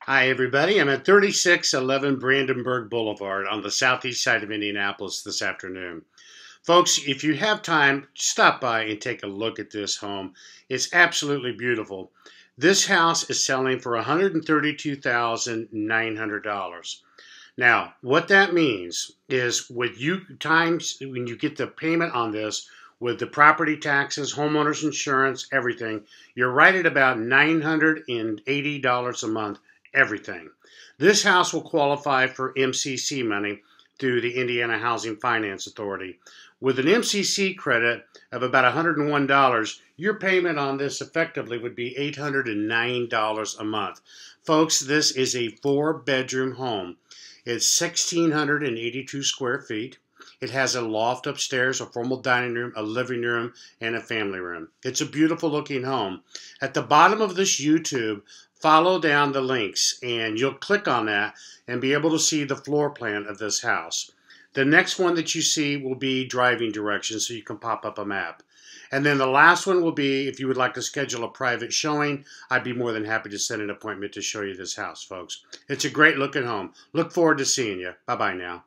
Hi, everybody. I'm at 3611 Brandenburg Boulevard on the southeast side of Indianapolis this afternoon. Folks, if you have time, stop by and take a look at this home. It's absolutely beautiful. This house is selling for $132,900. Now, what that means is with you times when you get the payment on this with the property taxes, homeowners insurance, everything, you're right at about $980 a month, everything. This house will qualify for MCC money through the Indiana Housing Finance Authority. With an MCC credit of about $101, your payment on this effectively would be $809 a month. Folks, this is a 4-bedroom home. It's 1,682 square feet. It has a loft upstairs, a formal dining room, a living room, and a family room. It's a beautiful looking home. At the bottom of this YouTube, follow down the links and you'll click on that and be able to see the floor plan of this house. The next one that you see will be driving directions so you can pop up a map. And then the last one will be if you would like to schedule a private showing, I'd be more than happy to set an appointment to show you this house, folks. It's a great looking home. Look forward to seeing you. Bye-bye now.